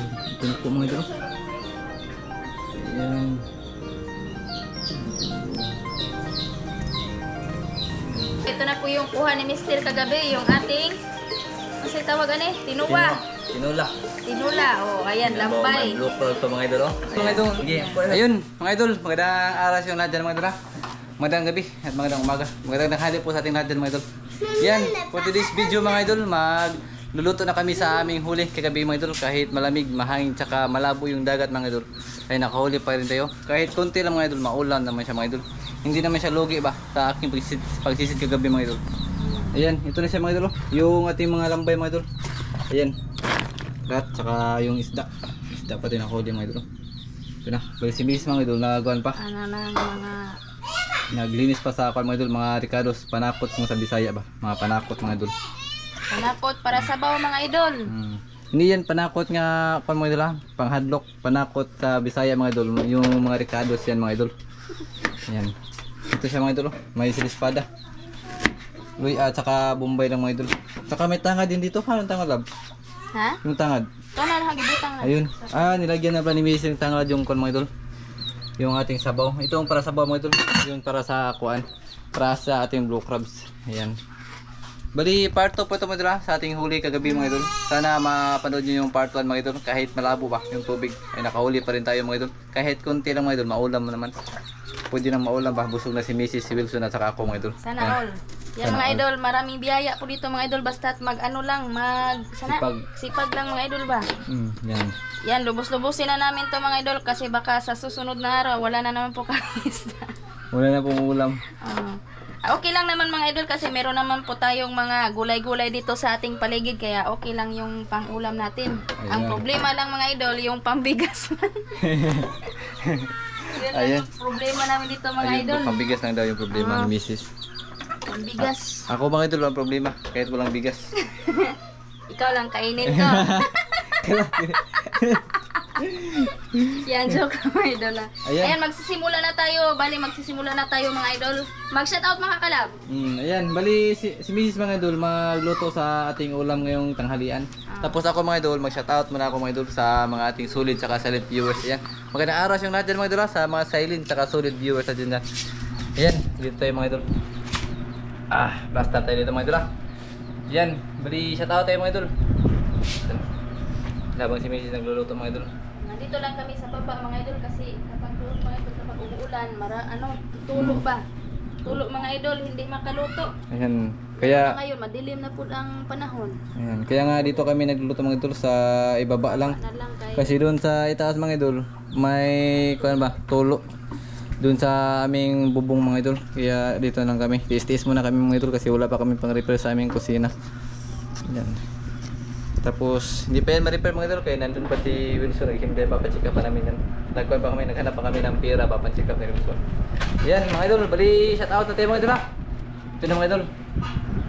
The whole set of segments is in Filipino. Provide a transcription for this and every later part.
Ito na po mga idol. Ayan. Ito na po yung kuha ni Mr. kagabi, yung ating, kasi tawagan eh, tinuwa. Tinula. Tinula, oh, ayan, lambay. Blue pearl to mga idol. Mga idol. Ayun, mga idol. Magandang araw sa lahat dyan mga idol. Magandang gabi at magandang umaga. Magandang tanghali po sa ating lahat dyan mga idol. Yan, for today's video mga idol, magluluto na kami sa aming huli kagabi mga idol. Kahit malamig, mahangin, tsaka malabo yung dagat mga idol, ay nakahuli pa rin tayo. Kahit konti lang mga idol, maulan naman siya mga idol. Hindi naman siya lugi ba sa aking pagsisid kagabi mga idol. Ayan, ito na siya mga idol. Yung ating mga lambay mga idol. Ayan. Lahat, tsaka yung isda. Isda pati nakahuli mga idol. Ito na, bali si Miss mga idol, nagawan pa. Ano na mga... Naglinis pa sa mga idol, mga ricados, panakot mo sa Bisaya ba? Mga panakot mga idol. Panakot para sa baw mga idol. Hindi yan panakot nga kung mga idol ha, panghadlok, panakot sa Bisaya mga idol, yung mga ricados yan mga idol. Yan. Ito siya mga idol, may silispada. Uy, at saka Bombay lang mga idol. Saka may tangad din dito, anong tangad lab? Ha? Yung tangad. Ito na hagibutang na. Ayun. Nilagyan na pa ni Miss yung tangad yung kon mga idol. Yung ating sabaw. Ito ang para sa sabaw mga idol. Yung para sa kuan. Para sa ating blue crabs. Ayan. Bali part 2 po ito mga idol sa ating huli kagabi mga idol. Sana mapanood nyo yung part 1 mga idol. Kahit malabo ba yung tubig, ay nakahuli pa rin tayo mga idol. Kahit konti lang mga idol, maulam naman. Pwede nang maulam ba. Busog na si Mrs. si Wilson at saka ako mga idol. Sana all. Yan mga idol, maraming biyaya po dito mga idol. Basta't mag-ano lang, sipag lang mga idol ba? Yan. Yan, lubos-lubusin na namin to mga idol kasi baka sa susunod na araw wala na naman po kami isda. Wala na pong ulam. Okay lang naman mga idol kasi meron naman po tayong mga gulay-gulay dito sa ating paligid kaya okay lang yung pang-ulam natin. Ayan. Ang problema lang mga idol, yung pambigas. Yan lang yung problema namin dito mga idol. Pambigas lang daw yung problema ni Mrs. Pambigas. Ako mga idol, walang problema. Kahit walang bigas. Ikaw lang kainin ko. Yan, joke mga idol. Ayan, magsisimula na tayo. Bali, magsisimula na tayo mga idol. Mag-shoutout mga kalab. Ayan, bali si Mrs. mga idol magluto sa ating ulam ngayong tanghalian. Tapos ako mga idol, mag-shoutout muna ako mga idol sa mga ating solid saka silent viewers. Ayan, magandang araw yung lahat dyan mga idol sa mga silent saka solid viewers na dyan. Ayan, dito tayo mga idol. Basta tayo dito mga idol. Ayan, bali shoutout tayo mga idol. Habang si Mrs. nagluluto mga idol. Nandito lang kami sa baba mga idol kasi kapag doon mga idol kapag umuulan, tulog ba? Tulog mga idol, hindi makaluto. Ayan, kaya ngayon madilim na po ang panahon. Ayan, kaya nga dito kami nagluluto mga idol sa ibaba lang. Kay... Kasi doon sa itaas mga idol, may kuan ba, tulo. Doon sa aming bubong mga idol. Kaya dito lang kami. Tiis-tiis muna kami mga idol kasi wala pa kami pang-repair sa aming kusina. Ayan. Tapos hindi pa yan ma-repair mga idol kaya nandun pa si Wilson. Hindi papacheck up pa namin yan. Naghanap pa kami ng pira, papacheck up ni Wilson. Yan mga idol, bali shout out na tayo mga idol ha. Ito na mga idol.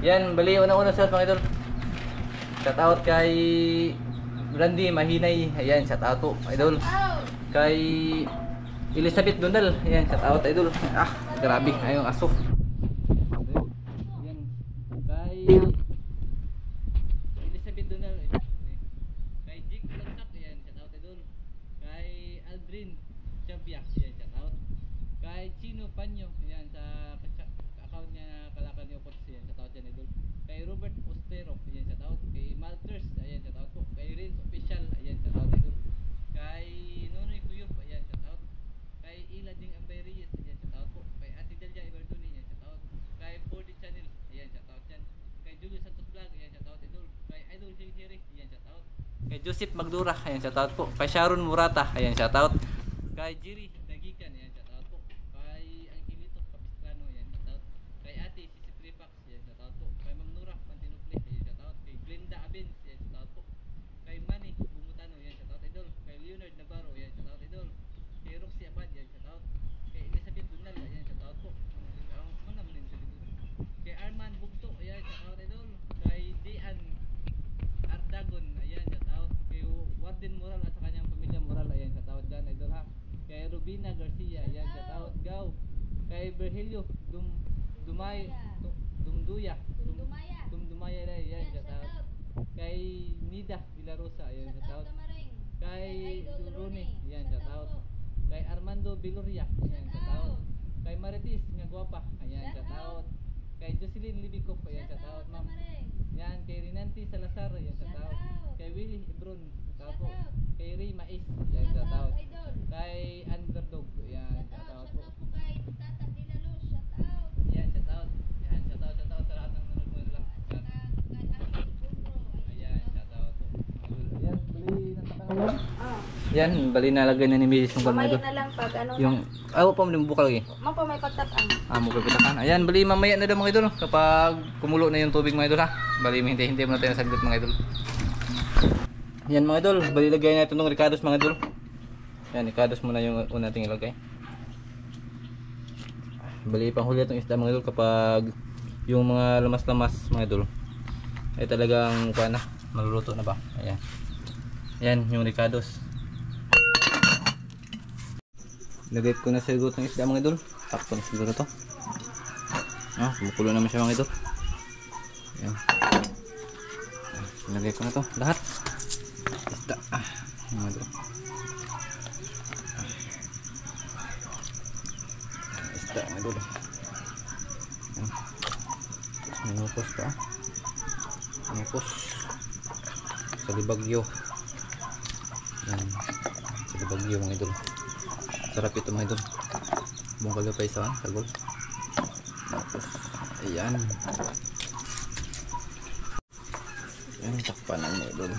Yan, bali una-una shout mga idol. Shout out kay Randy Mahinay. Ayan, shout out po idol. Kay Elizabeth Donal. Ayan, shout out idol. Grabe, ayong aso. Ayan. Kay Elizabeth Donal. Kay Jake Lansak. Ayan, shout out idol. Kay Aldrin Chabia. Ayan, shout out. Kay Chino Panyo. Ayan, sa account niya Kalakal ni Opots. Ayan, shout out dyan idol. Kay Robert Ostero. Ayan, shout out. Kay Malters. Ayan, shout out po. Kay Rins Official. Ayan, shout out idol. Kay Nonoy Kuyup. Ayan, shout out. Kay Ila Ding Ambay Reyes. Ayan, shout out po. Kay Ate Delia Ibarduni. Ayan, shout out. Kay 4D Channel. Ayan, shout out dyan. Kay Julio Santos Vlog. Ayan, shout out idol. Kay Idol Jay Jerry. Ayan, shout out. Kay Joseph Magdura. Ayan, shout out po. Kay Sharon Murata. Ayan, shout out. Kay Jerry Dagikan. Ayan, shout out po. Kay Angelito Capistrano. Ayan, shout out. Kay Ate Sisi Tripax. Ayan, shout out po. Kay Ma'am Nura Pantinuple. Ayan, shout out. Kay Glenda Abens. Ayan, shout out po. Kay Manny Bumutano. Ayan, shout out idol. Kay Leonard Navarro. Ayan, shout out idol. Kay Roxy Abad. Ayan, shout out. Kay Elizabeth Dunal. Ayan, shout out po. Mga naman din kay Arman Bugto. Ayan, shout out idol. Kay Dian Ardagon. Ayan, shout out. Kay Warden Moral at sa kanyang pamilya Moral. Ayan, shout out dyan idol ha. Kay Rubina Garcia. Ayan, shout out. Gaw. Kay Berhelio Dumduya. Ayan, shout out. Kay Nida De La Rosa. Ayan, shout out. Armando Biloria, ayan, shout out. Kay Maritis nga gwapa, ayan, shout out. Kay Jocelyn Libicop, ayan, shout out ma'am. Yan, kay Rinanti Salazar, ayan, shout out. Kay Willie Ibron, shout out po. Kay Ray Mais, ayan, shout out. Kay Underdog, ayan, shout out po. Ayan, shout out. Ayan, shout out sa lahat ng nanonood mo lang. Ayan, shout out po. Ayan, bali natakangan. Yan, bali nalagay na ni Mrs. yung Mamaya kalmado. na lang pag ano Yung, pa mo bukal lagi. Mo pa may pagtataan. Mo pipitakan. Ayan, bali mamaya na daw mga idol. Kapag kumulo na yung tubig mga idol ha. Bali hintay-hintay mo natin saglit mga idol. Yan mga idol, bali lagay natin itong ricados mga idol. Yan, ricados muna yung una nating ilagay. Bali panghuli itong isda mga idol kapag yung mga lamas-lamas mga idol ay talagang kuha na, maluluto na ba. Ayan. Yan, yung ricados. Lagay ko na sa luto ng isda mga idol. Takpo na siguro to. Kumukulo naman siya mga idol. Ayan. Lagay ko na to lahat. Isda. Mga idol. Isda mga idol. Minupos pa. Minupos. Sa libagyo. Ayan. Sa libagyo mga idol. Sarap ito mga idol. Bungkal pa isa sagol. Tapos ayan. Ayan, takpan ng mga idol.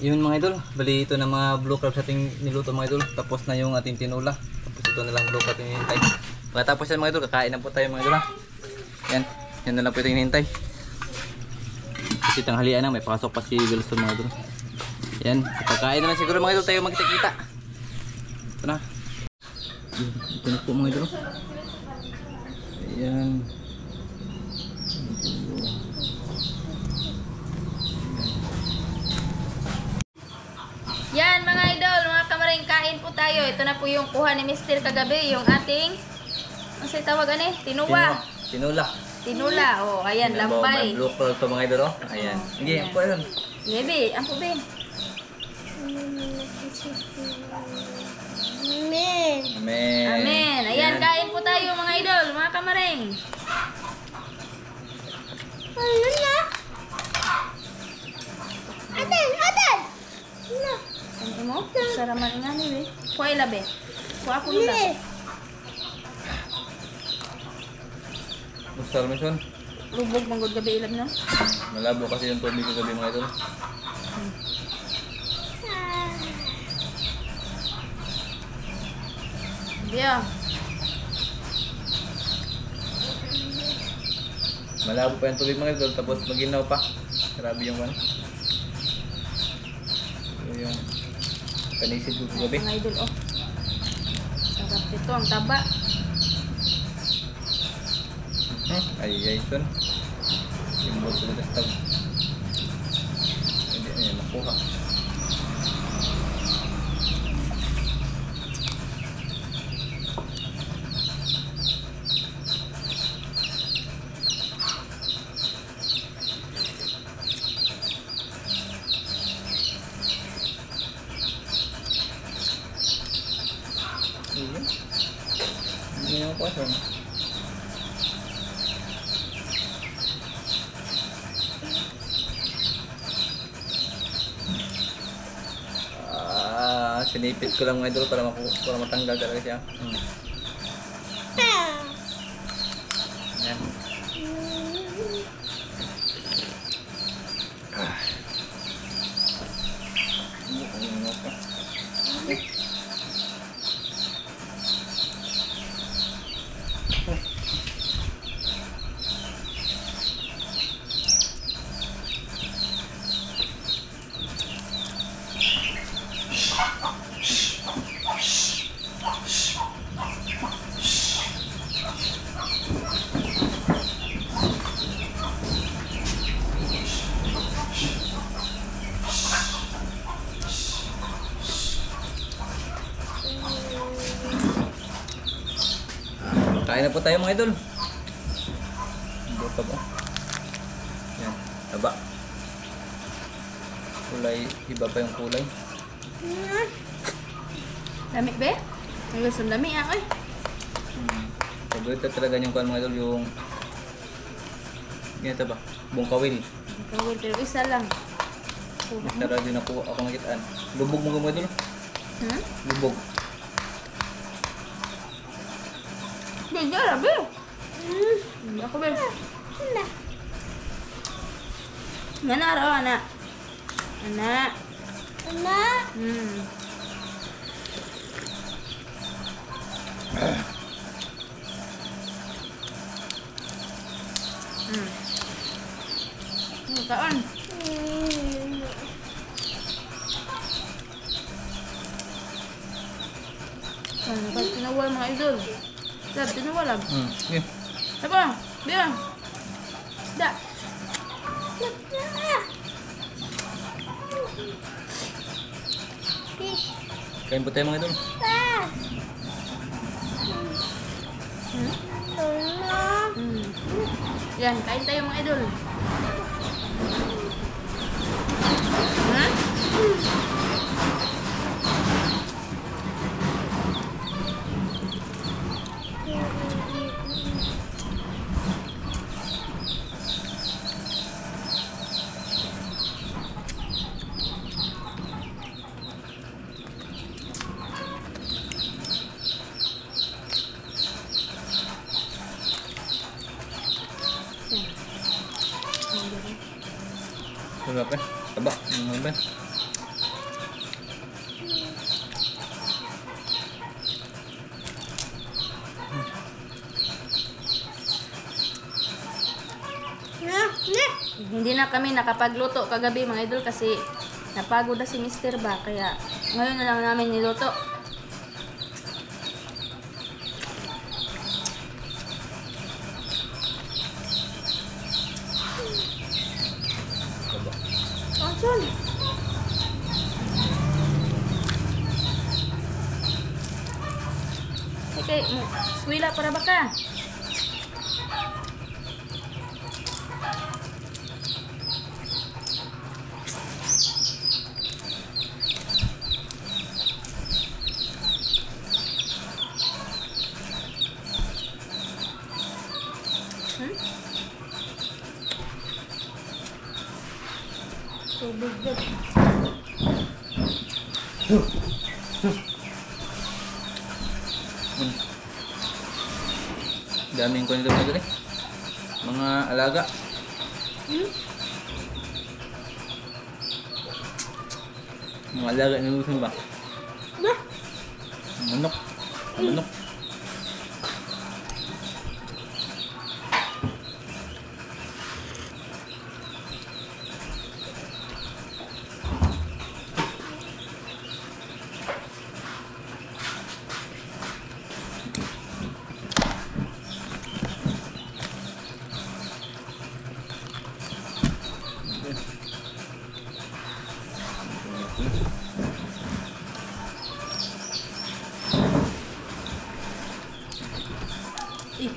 Yun mga idol, bali ito na mga blue crab sa ating niluto mga idol. Tapos na yung ating tinula. Tapos ito na lang blue crab yung hinihintay. Pagkatapos yan mga idol, kakain na po tayo mga idol ha. Yan, yan na lang po ito yung hinihintay. Kasi tanghalian na, may pasok pa si Wilson mga idol. Yan, pagkain naman siguro mga idol tayo magkita-kita. Ito na. Ito na po mga idol. Ayan. Yan mga idol, mga kamaring, kain po tayo. Ito na po yung kuha ni Mr. kagabi, yung ating ano sa tawag ano eh? Tinuwa. Tinula. Tinula. Oh, ayan, lampay. Blue crab to mga idol oh. Ayan. Hindi, ayan. po yun. Yebe, ang po be. Amen. Amen. Ayan, kain po tayo mga idol, mga kamaring. Ano na? Atan! Ano mo? Saraman nga ni eh. Kuha ilabe. Kuha ako nula. Gusto rin son. Lubog manggod gabi ilab no? Malabo kasi yung tubig ko gabi mga idol. Yeah. Malabo pa yung tubig mga idol tapos maginaw pa. Grabe yung one. So, yung panisid ko gabi. Mga idol oh. Sarap ito ang taba. Ay son. Yung boto na tag. Hindi niya makuha. Iya. Hindi niya makuha son. Sinipit ko lang mga idol para matanggal talaga siya. Ayan. Kain na po tayo mga idol. Buka ba? Yan, taba. Kulay, iba pa yung kulay. Dami be? May gusto dami ay. Paborito talaga yung kuan mga idol, yung ganito ba? Bungkawil. Kawil pero isa lang. Masarap din ako nakitaan. Lubog mo mga idol. Hmm? Lubog. Ganda rabi. Ako be. Mana raw anak. Anak. Anak. Kaon. Ba't tinawal mga idol? Sab, tinawalag. Yeah. Apa? Biar. Da. Kain po tayo mga idol. Yan, kain tayo mga idol. Ha? Sarap eh. Taba. Ano ba? Hindi na kami nakapagluto kagabi mga idol kasi napagod na si Mr. ba kaya ngayon na lang namin niluto. Taba. Anson. Okay, swila para ba ka? Tubig dyan. Daming ko nito mga idol eh. Mga alaga. Mga alaga nilusin ba? Manok. Manok. Ih.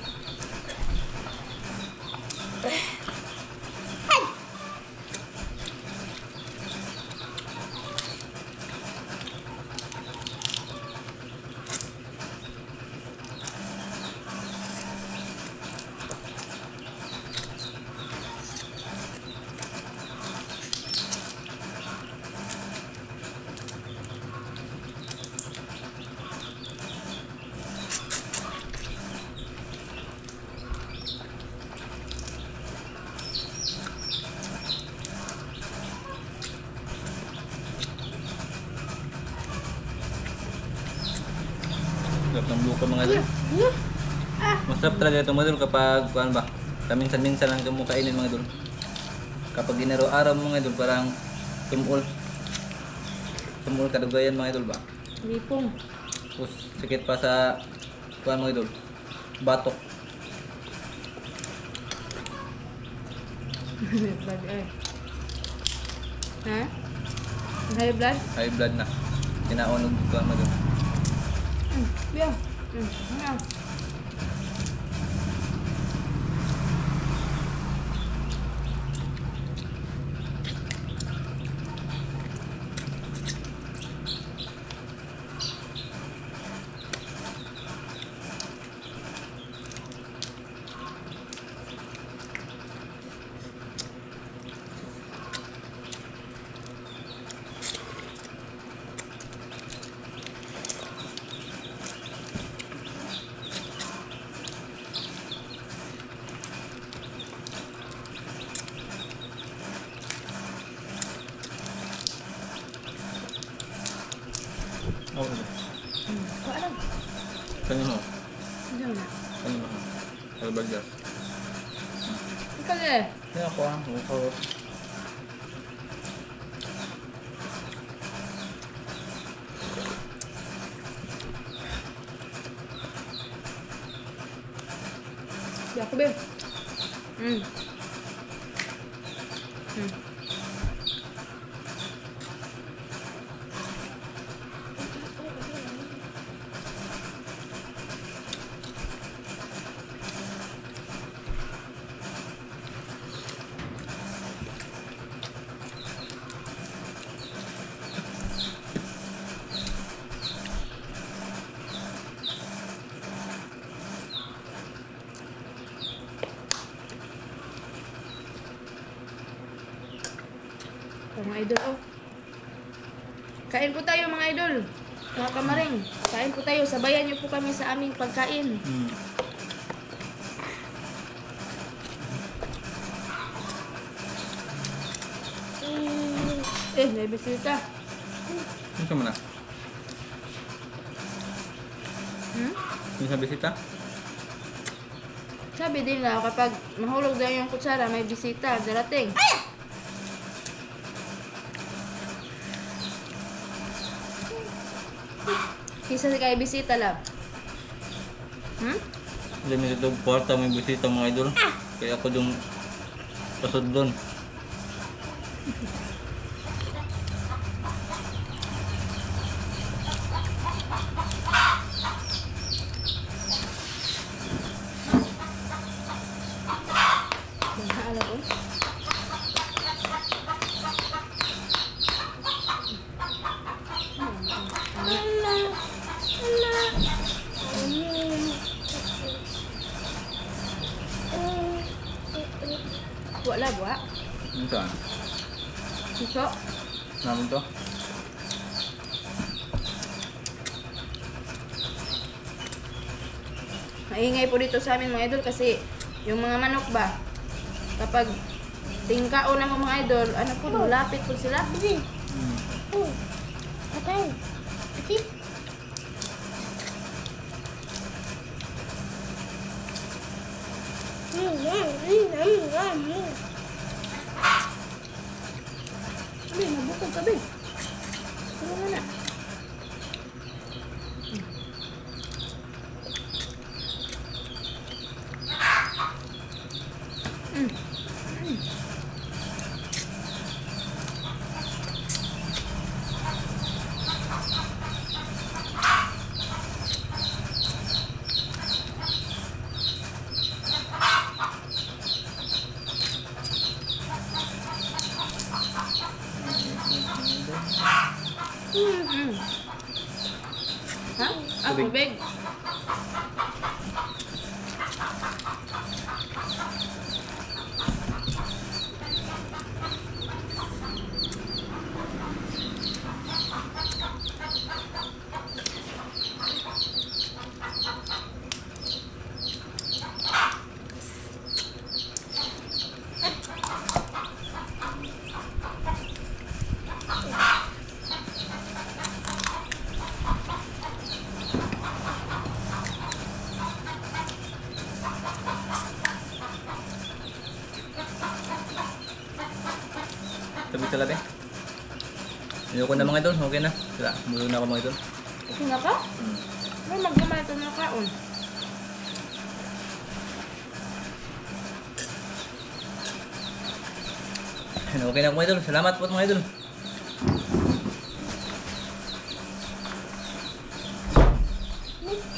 Sarap ng buka mga idol. Masarap talaga ito mga idol kapag kuan ba? Minsan-minsan lang mo kainin mga idol. Kapag ginaraw-araw mga idol parang tumul. Tumul kadugayan mga idol ba? Lipong. Tapos sikit pa sa kuan mga idol. Batok. Blood eh. Ha? High blood? High blood na. Kinaon og kuan mga idol. Yeah. Yeah. Oo. Alam. Kanino mo? Diyan na. Kanino mo? Albagas. Ikaw eh. Kaya ako ah. Ako. Di ako be. Hmm. Hmm. Mga idol, oh. Kain po tayo mga idol. Mga kamaring, kain po tayo. Sabayan niyo po kami sa aming pagkain. May bisita. Ano mo na? Yung sa bisita? Sabi din na kapag mahulog daw yung kutsara, may bisita darating. Kisa kay bisita lang. Hindi mo ito kwarta may bisita mga idol. Kaya ako yung pasod doon. Alam ko. Wala buwa. Ano saan? Ito. Namin to? Maingay po dito sa amin mga idol kasi yung mga manok ba, kapag tingkao na mga idol, ano po, lapit po sila. Patay. Tip. Sabi, nabukog ka ba? Ano nga na? Ha? Ah, tubig. Tabi talabi. Ayoko na mga idol. Okay na. Sila. Mulo na ako mga idol. Ito na ka? May magdamay ito na kaon. Okay na mga idol. Salamat po mga idol.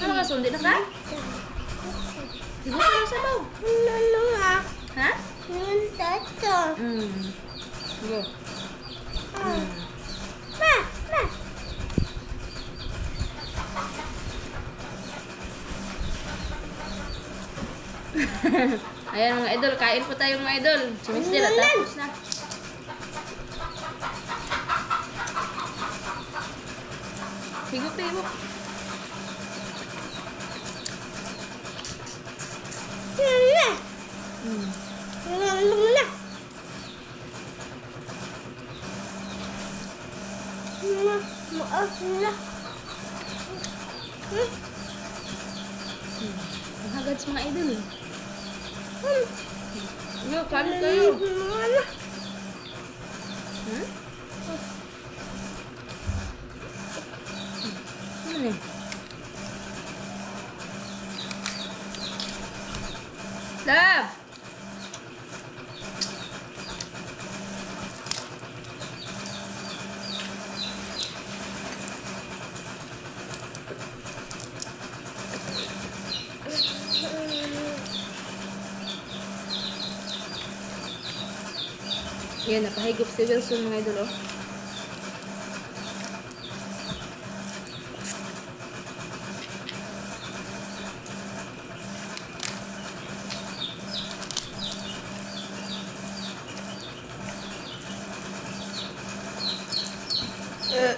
Ano ka, sundi na ka? Diba ka lang sabaw? Ha? Go. Ayan mga idol, kain po tayo mga idol. Sumistil at tapos na. Higop na higop. Ang hagats mga idol. Yo, kanin kayo. Hmm? Ano eh? Lab! Yan, napahigop si Wilson mga idol, oh. Eh.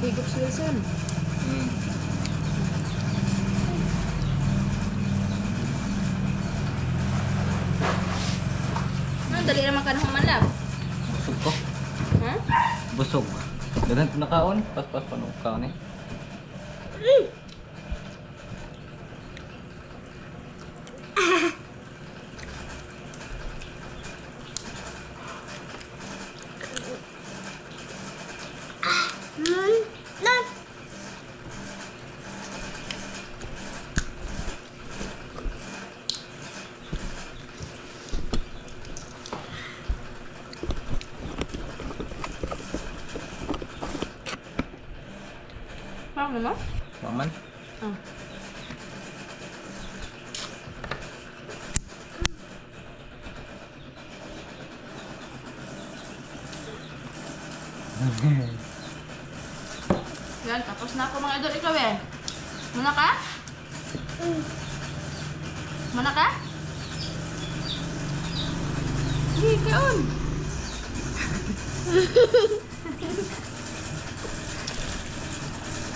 Higop si Wilson. Ano, dali naman ka na humanap. Busog ko. Ha? Busog. Ganun nakaon. Pas-pas pa nung kaon eh. Paano mo? Waman. Ah. Yan, tapos na ako mga idol. Ikaw eh. Muna ka? Muna ka? Hindi, kaon.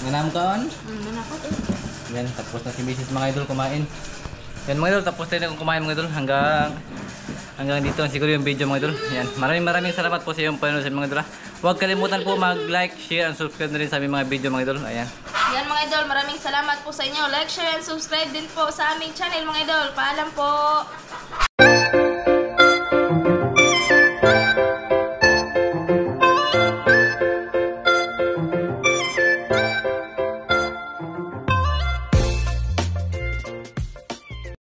Ganam kaon. Muna ko. Yan, tapos na si Mrs. mga idol kumain. Yan mga idol, tapos na akong kumain mga idol hanggang dito siguro yung video mga idol. Yan, maraming salamat po sa iyong panonood sa mga idol. Huwag kalimutan po mag-like, share, and subscribe na rin sa aming mga video mga idol. Ayan. Yan mga idol, maraming salamat po sa inyo. Like, share, and subscribe din po sa aming channel mga idol. Paalam po.